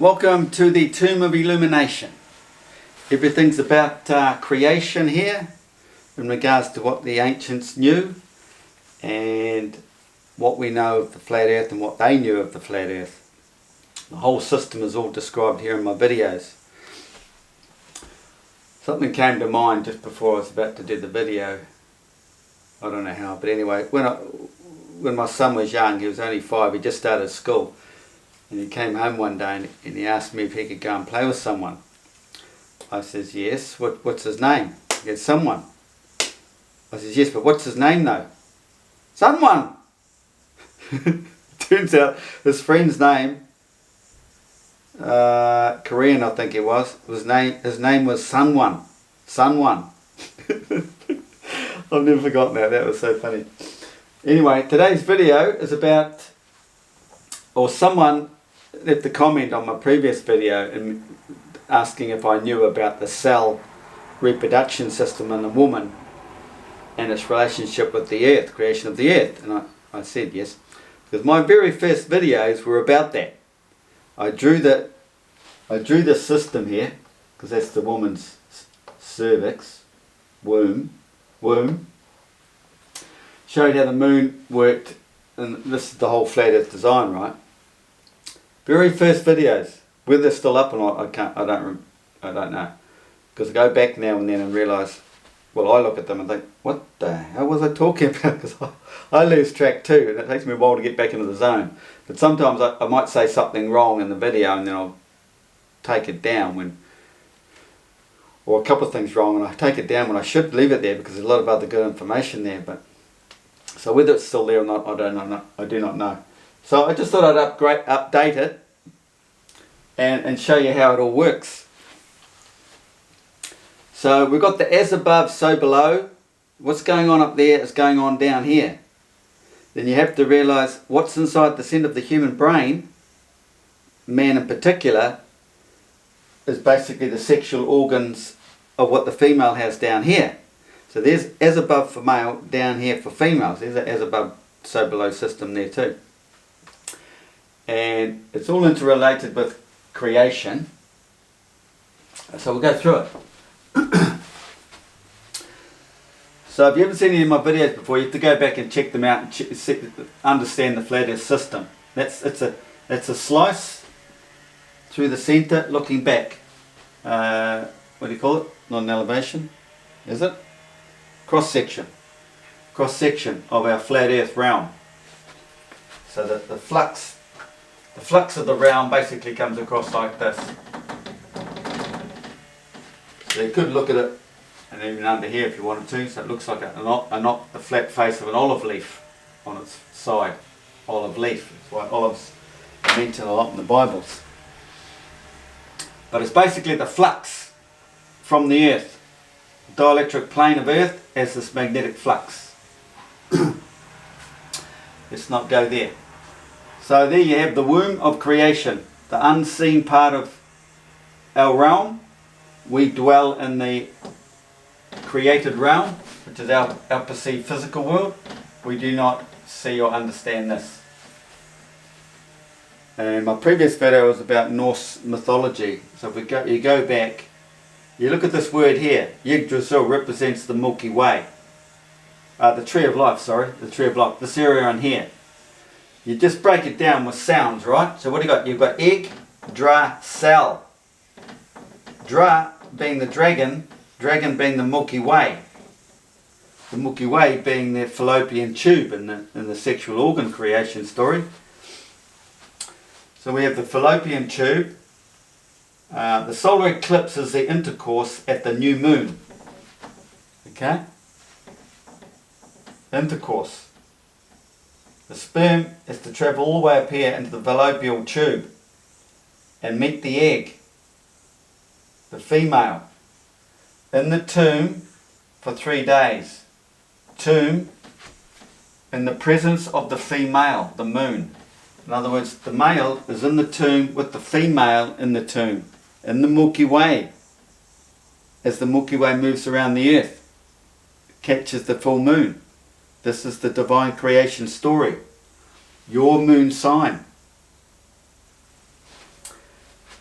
Welcome to the Tomb of Illumination. Everything's about creation here in regards to what the ancients knew and what we know of the flat earth and what they knew of the flat earth. The whole system is all described here in my videos. Something came to mind just before I was about to do the video. I don't know how, but anyway, when my son was young, he was only 5, he just started school. And he came home one day and he asked me if he could go and play with someone. I says, yes. What's his name? He goes, someone. I says, yes, but what's his name though? Someone! Turns out his friend's name, Korean I think it was, his name was Sunwon. Sunwon. I've never forgotten that, that was so funny. Anyway, today's video is about, or someone left a comment on my previous video and asking if I knew about the cell reproduction system in a woman and its relationship with the earth, creation of the earth. And I said yes, because my very first videos were about that. I drew the system here, because that's the woman's cervix, womb. Showed how the moon worked, and this is the whole flat earth design, right? Very first videos, whether they're still up or not, I don't know, because I go back now and then and realise, well, I look at them and think, what the hell was I talking about? Because I lose track too, and it takes me a while to get back into the zone. But sometimes I might say something wrong in the video and then I'll take it down or a couple of things wrong, and I take it down when I should leave it there because there's a lot of other good information there. But so whether it's still there or not, I do not know. So I just thought I'd update it and show you how it all works. So we've got the as above, so below. What's going on up there is going on down here. Then you have to realise what's inside the centre of the human brain, man in particular, is basically the sexual organs of what the female has down here. So there's as above for male, down here for females. There's an as above, so below system there too. And it's all interrelated with creation. So we'll go through it. So if you haven't seen any of my videos before, you have to go back and check them out and understand the flat earth system. It's a slice through the centre looking back. What do you call it? Not an elevation, is it? Cross section of our flat earth realm. So that the flux of the realm basically comes across like this. So you could look at it, and even under here if you wanted to, so it looks like the flat face of an olive leaf on its side. Olive leaf, that's why olives are mentioned a lot in the Bibles. But it's basically the flux from the earth. The dielectric plane of earth has this magnetic flux. Let's not go there. So there you have the womb of creation, the unseen part of our realm. We dwell in the created realm, which is our perceived physical world. We do not see or understand this. And my previous video was about Norse mythology. So if you go back, you look at this word here. Yggdrasil represents the Milky Way. The tree of life, sorry, the tree of life. This area on here. You just break it down with sounds, right? So what do you got? You've got egg, dra, cell. Dra being the dragon being the Milky Way. The Milky Way being the fallopian tube in the sexual organ creation story. So we have the fallopian tube. The solar eclipse is the intercourse at the new moon. Okay? Intercourse. The sperm is to travel all the way up here into the fallopian tube and meet the egg, the female, in the tomb for 3 days. Tomb in the presence of the female, the moon. In other words, the male is in the tomb with the female in the tomb, in the Milky Way. As the Milky Way moves around the earth, it catches the full moon. This is the divine creation story. Your moon sign.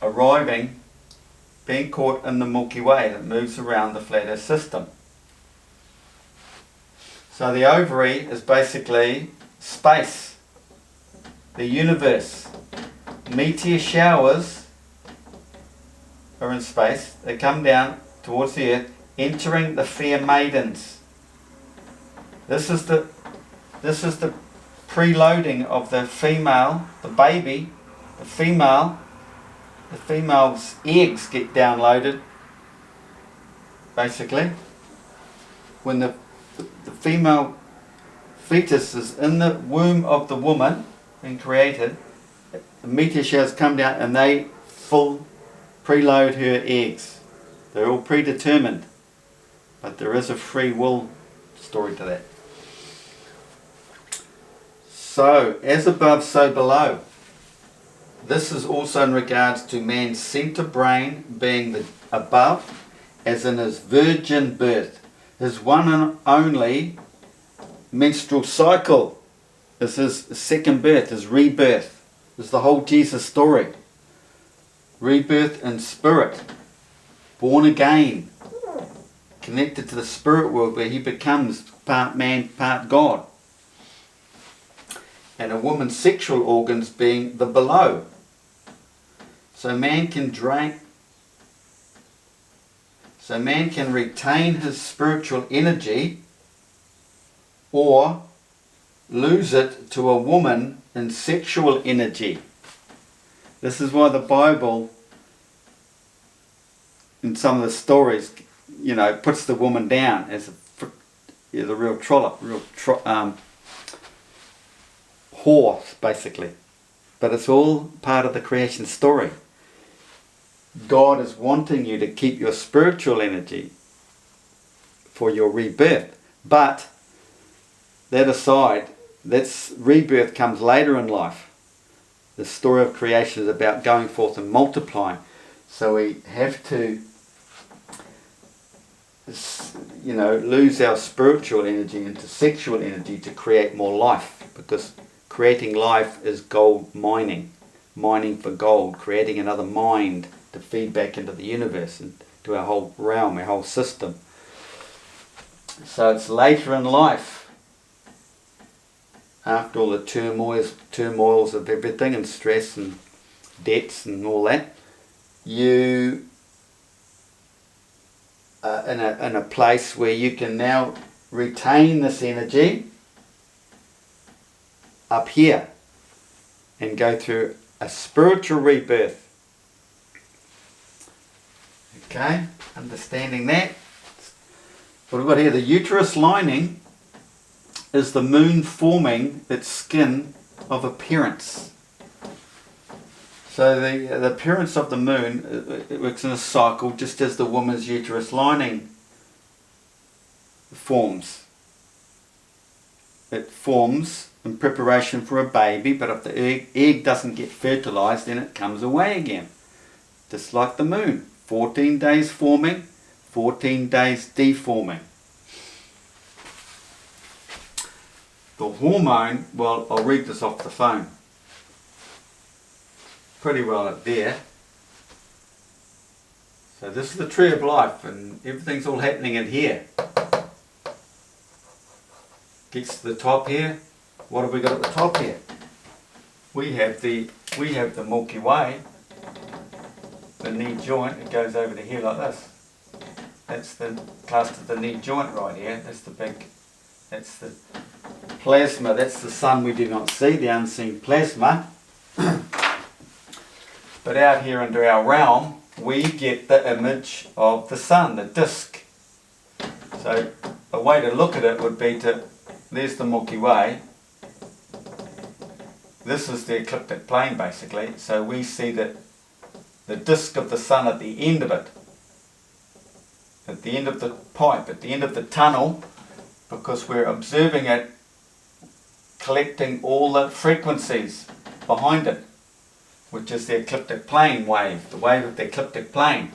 arriving, being caught in the Milky Way that moves around the flat Earth system. So the ovary is basically space, the universe. Meteor showers are in space. They come down towards the Earth, entering the fair maidens. This is the preloading of the female, the baby, the female's eggs get downloaded, basically. When the female fetus is in the womb of the woman being created, the meteor showers come down and they full preload her eggs. They're all predetermined, but there is a free will story to that. So, as above, so below. This is also in regards to man's centre brain being the above, as in his virgin birth. His one and only menstrual cycle is his second birth, his rebirth. This is the whole Jesus story. Rebirth in spirit, born again, connected to the spirit world where he becomes part man, part God. And a woman's sexual organs being the below. So man can retain his spiritual energy or lose it to a woman in sexual energy. This is why the Bible, in some of the stories, puts the woman down as a real trollop, whore, basically. But it's all part of the creation story. God is wanting you to keep your spiritual energy for your rebirth. But that aside, that's rebirth comes later in life. The story of creation is about going forth and multiplying. So we have to lose our spiritual energy into sexual energy to create more life, because creating life is gold mining for gold, creating another mind to feed back into the universe and to our whole realm, our whole system. So it's later in life, after all the turmoils of everything and stress and debts and all that, you are in a place where you can now retain this energy up here and go through a spiritual rebirth. Okay, understanding that. What we've got here, the uterus lining is the moon forming its skin of appearance. So the appearance of the moon, it works in a cycle just as the woman's uterus lining forms. It forms in preparation for a baby, but if the egg doesn't get fertilized, then it comes away again. Just like the moon. 14 days forming, 14 days deforming. The hormone, well, I'll read this off the phone. Pretty well up there. So this is the tree of life, and everything's all happening in here. Gets to the top here. What have we got at the top here? We have the Milky Way. The knee joint, it goes over to here like this. That's the class of the knee joint right here. That's the plasma. That's the sun we do not see, the unseen plasma. But out here under our realm, we get the image of the sun, the disk. So a way to look at it would be there's the Milky Way. This is the ecliptic plane basically. So we see that the disk of the sun at the end of it, at the end of the pipe, at the end of the tunnel, because we're observing it collecting all the frequencies behind it, which is the ecliptic plane wave, the wave of the ecliptic plane.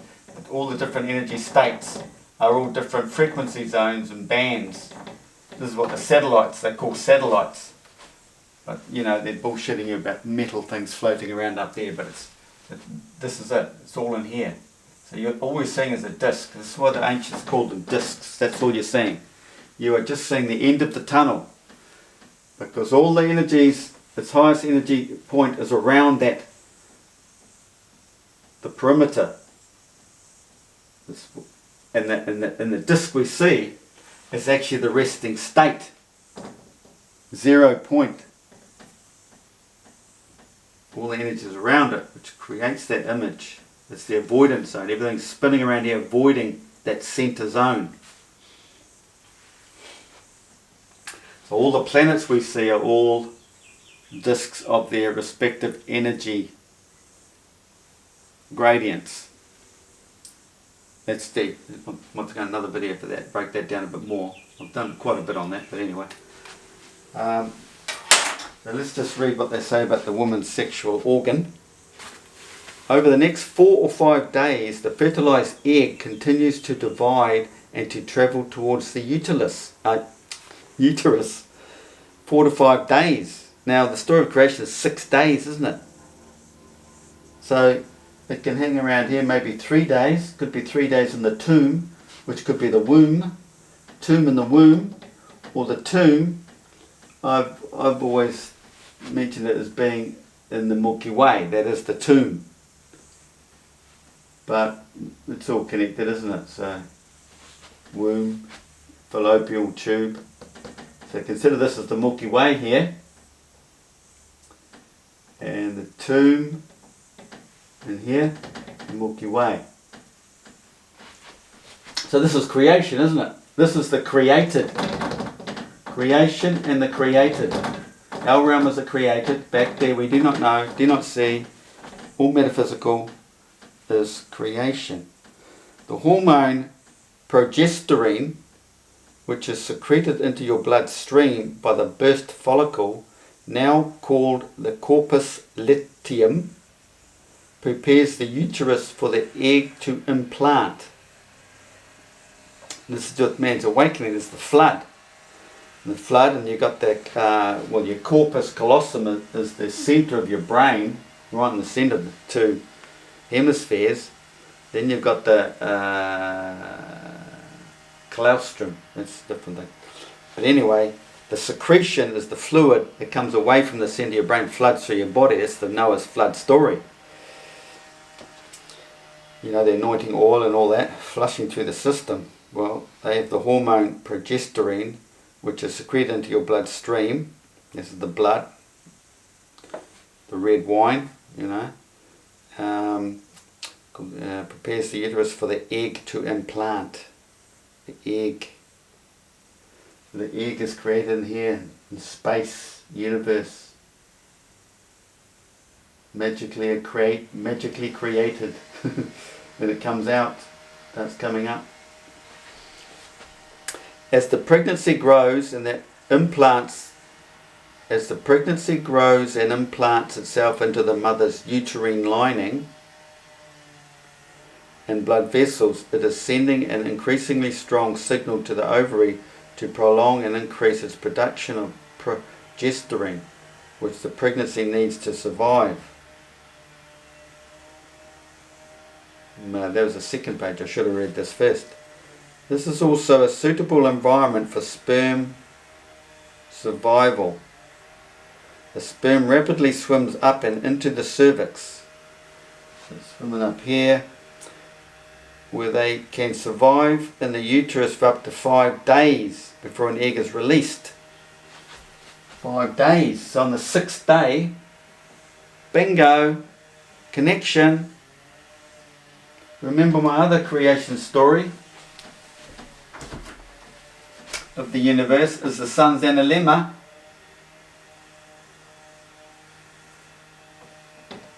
All the different energy states are all different frequency zones and bands. This is what the satellites, they call satellites. But they're bullshitting you about metal things floating around up there, but This is it. It's all in here. So you're always seeing is a disc. This is why the ancients called them discs. That's all you're seeing. You are just seeing the end of the tunnel. Because all the energies, its highest energy point is around that, the perimeter. And the disc we see is actually the resting state. 0 point. All the energy is around it, which creates that image. It's the avoidance zone. Everything's spinning around here, avoiding that center zone. So all the planets we see are all discs of their respective energy gradients. That's deep. Once again, another video for that. Break that down a bit more. I've done quite a bit on that, but anyway. So let's just read what they say about the woman's sexual organ. Over the next 4 or 5 days, the fertilized egg continues to divide and to travel towards the uterus. 4 to 5 days. Now the story of creation is 6 days, isn't it? So it can hang around here maybe 3 days. Could be 3 days in the tomb, which could be the womb. Tomb in the womb, or the tomb. I've always mentioned it as being in the Milky Way. That is the tomb. But it's all connected, isn't it? So womb, fallopian tube. So consider this as the Milky Way here. And the tomb in here, the Milky Way. So this is creation, isn't it? This is the created. Creation and the created. Our realm is the created. Back there we do not know, do not see. All metaphysical is creation. The hormone progesterone, which is secreted into your bloodstream by the burst follicle, now called the corpus luteum, prepares the uterus for the egg to implant. This is what man's awakening, is the flood. The flood, and you've got that, your corpus callosum is the centre of your brain, right in the centre of the two hemispheres. Then you've got the colostrum, that's a different thing. But anyway, the secretion is the fluid that comes away from the centre of your brain, floods through your body. That's the Noah's flood story. You know, the anointing oil and all that, flushing through the system. Well, they have the hormone progesterone, which is secreted into your bloodstream. This is the blood, the red wine, you know. Prepares the uterus for the egg to implant. The egg is created in here, in space, universe. Magically created. When it comes out, that's coming up. As the pregnancy grows and implants itself into the mother's uterine lining and blood vessels, it is sending an increasingly strong signal to the ovary to prolong and increase its production of progesterone, which the pregnancy needs to survive. That was the second page. I should have read this first. This is also a suitable environment for sperm survival. The sperm rapidly swims up and into the cervix. So it's swimming up here, where they can survive in the uterus for up to 5 days before an egg is released. 5 days. So on the 6th day, bingo, connection. Remember my other creation story of the universe is the sun's analemma.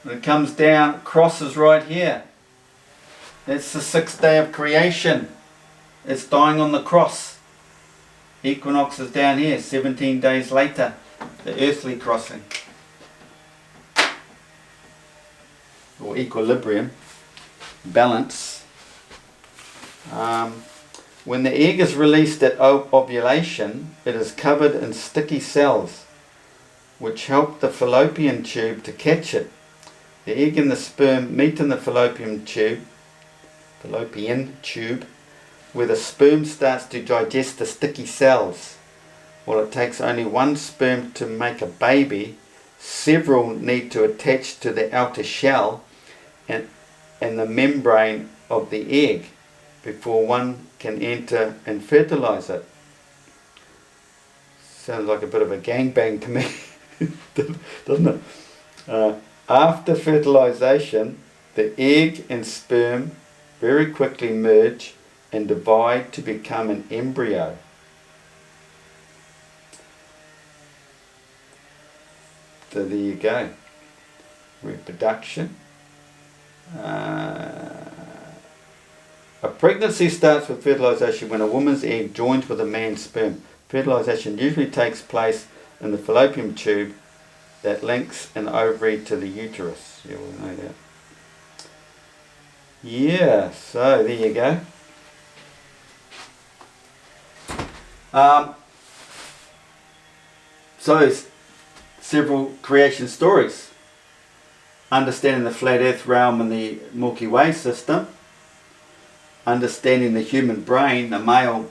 When it comes down, crosses right here. That's the 6th day of creation. It's dying on the cross. Equinox is down here, 17 days later. The earthly crossing. Or equilibrium. Balance. When the egg is released at ovulation, it is covered in sticky cells which help the fallopian tube to catch it The egg and the sperm meet in the fallopian tube, where the sperm starts to digest the sticky cells. While it takes only one sperm to make a baby, several need to attach to the outer shell and the membrane of the egg before one can enter and fertilize it. Sounds like a bit of a gangbang to me, doesn't it? After fertilization, the egg and sperm very quickly merge and divide to become an embryo. So there you go. Reproduction. A pregnancy starts with fertilization when a woman's egg joins with a man's sperm. Fertilization usually takes place in the fallopian tube that links an ovary to the uterus. Yeah, we'll know that. Yeah, so there you go. So several creation stories. Understanding the flat earth realm and the Milky Way system. Understanding the human brain, the male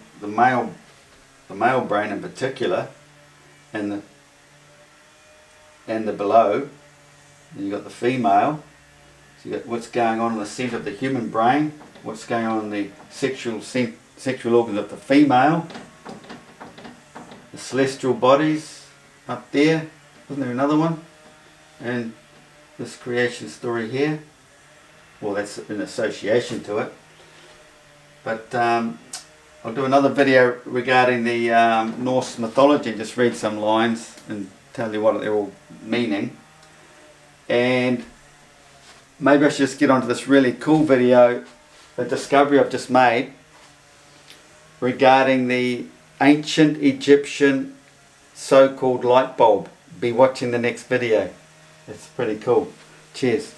brain in particular, and the below. And you've got the female. So you've got what's going on in the centre of the human brain, what's going on in the sexual organs of the female, the celestial bodies up there. Wasn't there another one? And this creation story here. Well, that's in association to it. But I'll do another video regarding the Norse mythology, just read some lines and tell you what they're all meaning. And maybe I should just get onto this really cool video, a discovery I've just made regarding the ancient Egyptian so-called light bulb. Be watching the next video. It's pretty cool. Cheers.